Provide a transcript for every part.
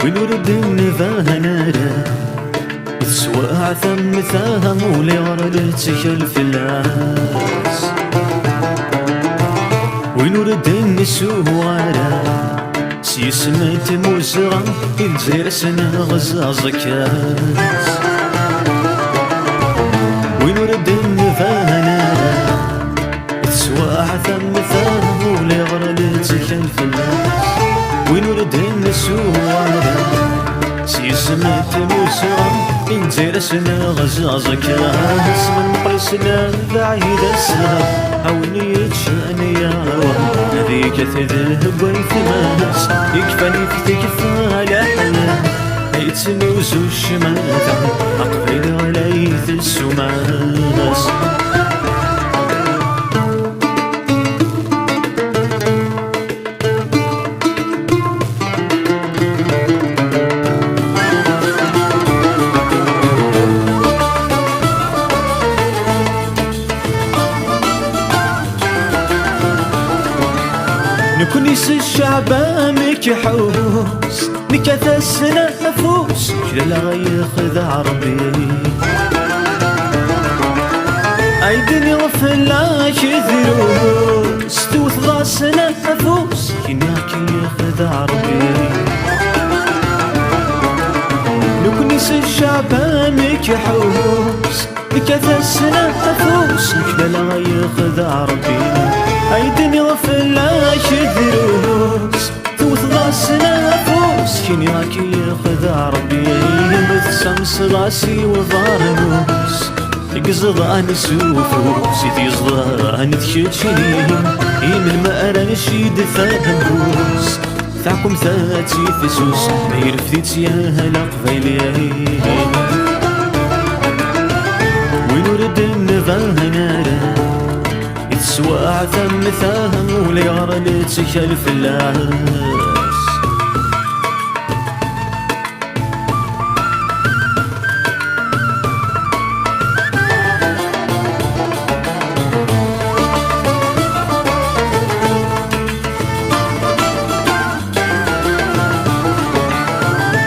وين ورد نفاهنا سواع ثم ثام ولي ورد تخلف الناس وين ورد النسوارة سيسمت موسغا الجزيرة سنة غزاز كاس وين ورد النفاهنا سواع ثم ثام ولي ورد تخلف الناس وين ورد النسوارة سيسمت موسغا الجزيرة سنة غزاز كاس من قلسنا بعيد السهر عاوني يتشاني يا روح هذيك تذهب ويثماس يكفاني في تكفى لحنا يتنوز الشماتة أقبل عليث السماس نكونيس الشعب مكحوس نكاث السنة نفوس كلا غيخذ عربي أيدني غفلا كذروس توث ضاسنا نفوس كناك يخذ عربي نكونيس الشعب مكحوس نكاث السنة نفوس كلا غيخذ عربي أيدني غفلا كذروس توث ضاسنا نفوس كني راكي ياخذ عربي بتسمس راسي وضاربوس يقزضان سوفوس يتيزضان تشتشين من المأرى نشيد فهموس ثاكم ثاتي فسوس ما يرفديت يا هلا قبيلي وين ورد النفاهنا سواع ثم ثام ولا يرى تخلف الناس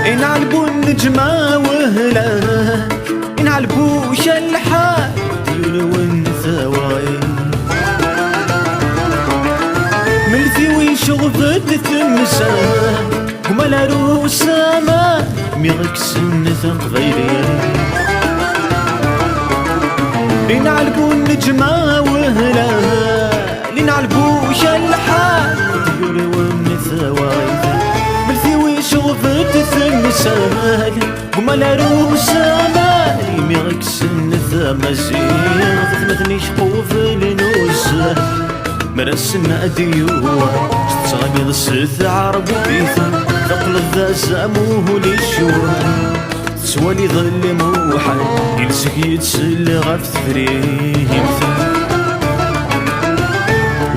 إن علبو النجمة وهلا إن علبو شلحة ديون والنثواي شغفت التمساح وما لا روسا ما ميغك سنة قبيلي لنعلبو النجمة وهلا لنعلبو شلحة ديوري والنثواي بالثيوي شغفت التمساح وما لا روسا ما ميغك سنة مزيغ ثمثني شقوف لنوسه مرسنا ديوه تصغمي السث عرب بيثا ثقل ذا زاموه للشوه سوالي ظل موحد يلسك يتسل غف ثريم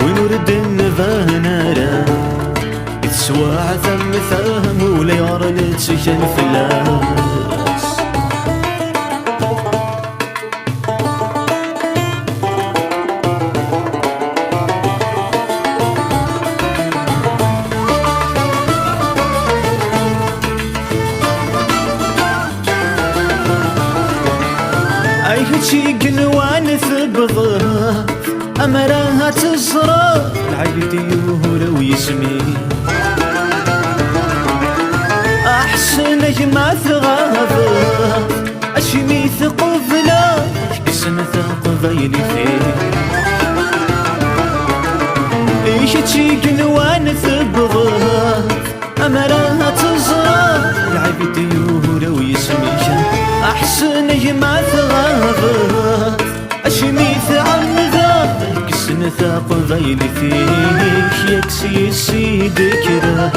وين ورد النفاهنا يتسواع ثم ثام ولا يرى لتخلف الناس هيجي قنوان ثبضه أمرها تزرع العيد يهور ويسمي أحسن ما ثغابه أشمي ثقفنا اسم ثقبيلي فيه هيجي قنوان ثبضه أمرها تزرع العيد يهور ويسمي أحسن ما ثغابه أشميث عن ذاك سنثاق غيلي فيك ياك سيسي ذكره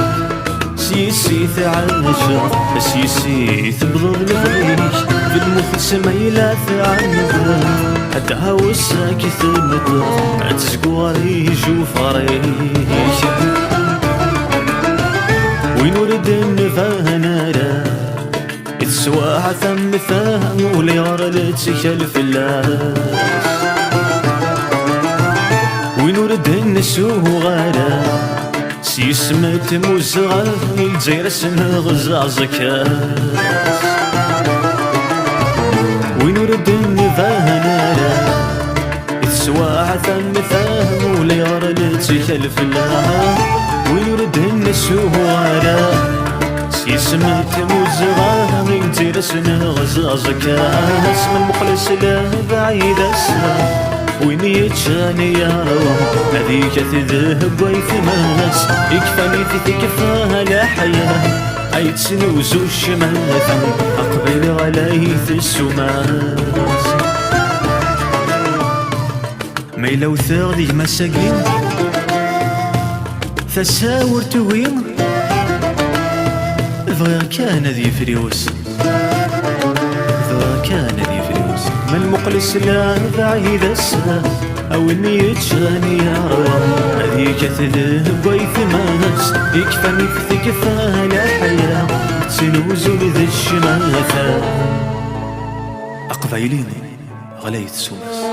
سيسيث عاشر سيسيث بضغ لغيك في المخ سميلاث عن ذاك حتى وساك ثمت تسقواري جوفاريك وين ورد النفاهنا سواع ثم ثام ولا يرى تخلف الناس وين ورد النسوغانا سيسمت موزغة الجزيرة سنة غزع زكاة وين ورد النفاهنا السواعة ثم فهم وليار لتخلف لها وين ورد النسوارة سيسمت موزغة الجزيرة سنة غزع زكاة اسم المخلص لا بعيد اسمه وين يتشاني يا روم هذيك تذهب ويثماس يكفاني في تكفاها لا حياة عيد سنوز الشماث أقبل عليه في السماس ميلا وثاغ ذي مساقين فساور توين ضغير كان ذي فريوس كان ذي فلوس ما المقلس لا بعيد السا او اني يتشاني يا رب هذيك تذهب ويثماس يكفاني في ثقفها لا حياة سنوز لذي الشماثة أقبيليني غليت سوس